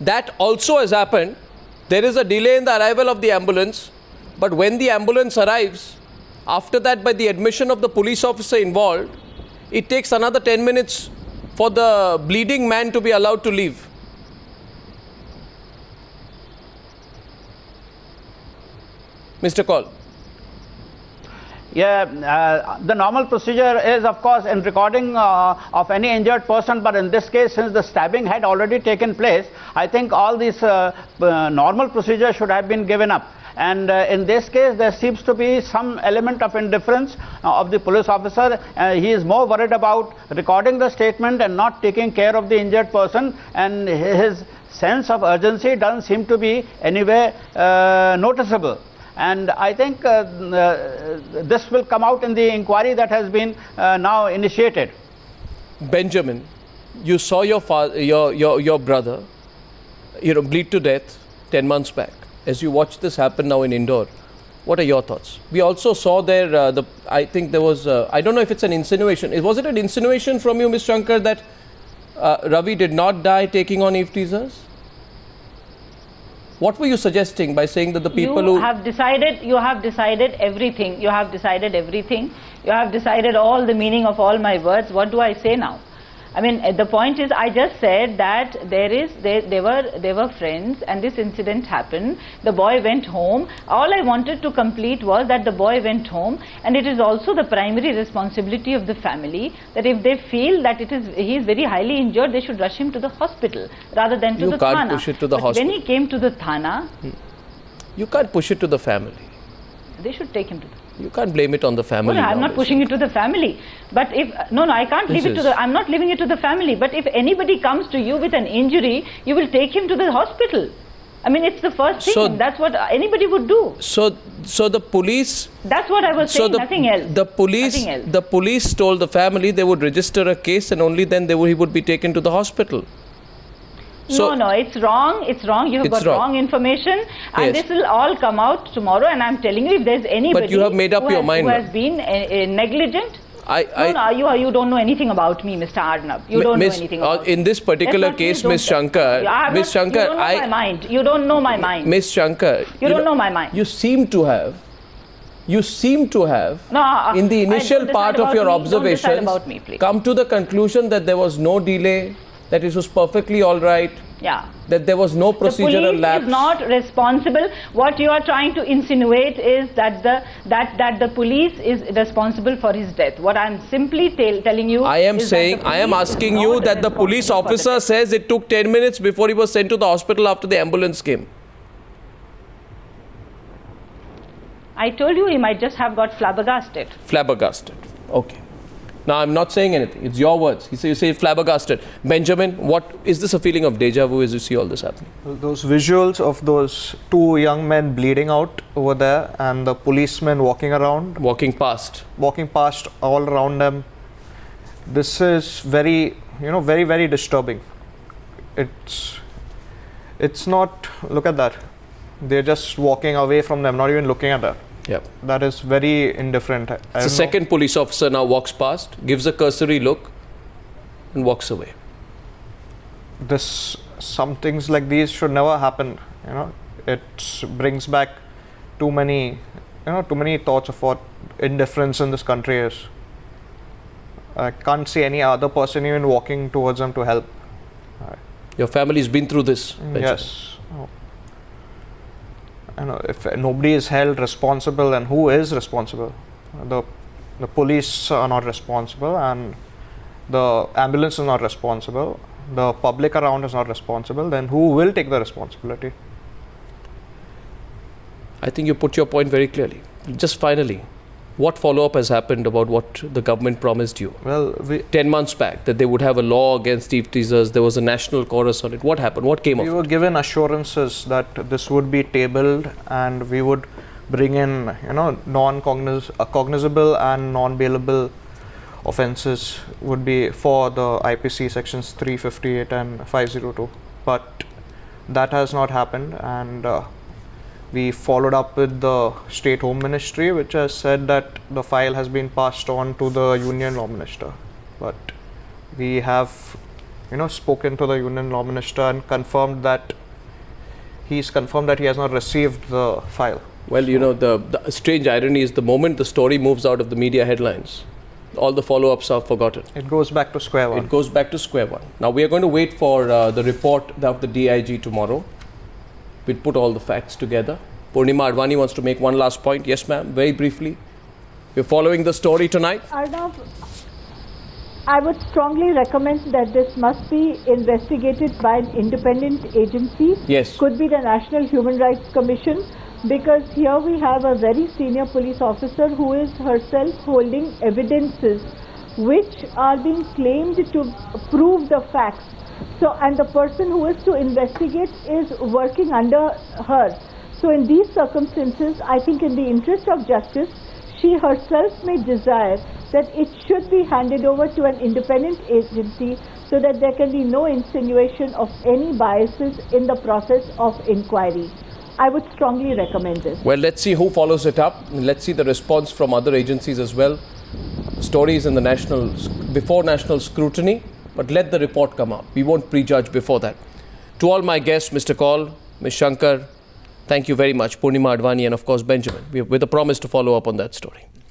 That also has happened. There is a delay in the arrival of the ambulance, but when the ambulance arrives, after that, by the admission of the police officer involved, it takes another 10 minutes for the bleeding man to be allowed to leave. Mr. Kaul. Yeah, the normal procedure is, of course, in recording of any injured person, but in this case, since the stabbing had already taken place, I think all these normal procedures should have been given up. And in this case, there seems to be some element of indifference of the police officer. He is more worried about recording the statement and not taking care of the injured person, and his sense of urgency doesn't seem to be anywhere noticeable. And I think this will come out in the inquiry that has been now initiated. Benjamin, you saw your brother, bleed to death 10 months back. As you watch this happen now in Indore, what are your thoughts? We also saw there, I think there was, I don't know if it's an insinuation. Was it an insinuation from you, Ms. Shankar, that Ravi did not die taking on Eve teasers? What were you suggesting by saying that the people you have decided everything. You have decided everything. You have decided all the meaning of all my words. What do I say now? I mean, the point is, I just said that they were friends, and this incident happened. The boy went home. All I wanted to complete was that the boy went home, and it is also the primary responsibility of the family that if they feel that he is very highly injured, they should rush him to the hospital rather than to the thana. You can't push it to the hospital. When he came to the thana, you can't push it to the family. They should take him to the. You can't blame it on the family. No, I'm not pushing it to the family. But if I can't leave it to the. I'm not leaving it to the family. But if anybody comes to you with an injury, you will take him to the hospital. I mean, it's the first thing. So that's what anybody would do. So the police. That's what I was saying. Nothing else. The police told the family they would register a case, and only then he would be taken to the hospital. So, no, it's wrong. It's wrong. You have got wrong information, and this will all come out tomorrow. And I'm telling you, if there's anybody but you have made up your mind who has been negligent, you don't know anything about me, Mr. Arnab. You don't know anything about in this particular case, Ms. Shankar. Ms. Shankar, you don't know my mind. You don't know my mind. Ms. Shankar, you don't know my mind. You seem to have. In the initial part of your observations, come to the conclusion that there was no delay, that it was perfectly all right. Yeah. That there was no procedural lapse. The police is not responsible. What you are trying to insinuate is that the police is responsible for his death. What I am simply telling you. I am asking you that the police officer says it took 10 minutes before he was sent to the hospital after the ambulance came. I told you he might just have got flabbergasted. Flabbergasted. Okay. Now, I'm not saying anything. It's your words. You say flabbergasted. Benjamin, is this a feeling of deja vu as you see all this happening? Those visuals of those two young men bleeding out over there and the policemen walking past all around them. This is very, very, very disturbing. It's not, look at that. They're just walking away from them, not even looking at that. Yep. That is very indifferent. The second police officer now walks past, gives a cursory look, and walks away. Some things like these should never happen. It brings back too many thoughts of what indifference in this country is. I can't see any other person even walking towards them to help. Your family's been through this. Yes. If nobody is held responsible, then who is responsible? The police are not responsible, and the ambulance is not responsible. The public around is not responsible. Then who will take the responsibility? I think you put your point very clearly. Just finally, what follow-up has happened about what the government promised you? Well, 10 months back, that they would have a law against Eve teasers. There was a national chorus on it. What happened? What came of it? We were given assurances that this would be tabled and we would bring in, cognizable and non-bailable offences would be for the IPC sections 358 and 502. But that has not happened, and we followed up with the State Home Ministry, which has said that the file has been passed on to the Union Law Minister. But we have spoken to the Union Law Minister and confirmed that he has not received the file. Well, the strange irony is the moment the story moves out of the media headlines, all the follow-ups are forgotten. It goes back to square one. It goes back to square one. Now, we are going to wait for the report of the DIG tomorrow. We'll put all the facts together. Purnima Advani wants to make one last point. Yes, ma'am, very briefly. We're following the story tonight. Arnav, I would strongly recommend that this must be investigated by an independent agency. Yes. Could be the National Human Rights Commission, because here we have a very senior police officer who is herself holding evidences which are being claimed to prove the facts. So, and the person who is to investigate is working under her. So in these circumstances, I think in the interest of justice, she herself may desire that it should be handed over to an independent agency so that there can be no insinuation of any biases in the process of inquiry. I would strongly recommend this. Well, let's see who follows it up. Let's see the response from other agencies as well. Stories in the before national scrutiny, but let the report come out. We won't prejudge before that. To all my guests, Mr. Kaul, Ms. Shankar, thank you very much. Purnima Advani and of course Benjamin. With a promise to follow up on that story.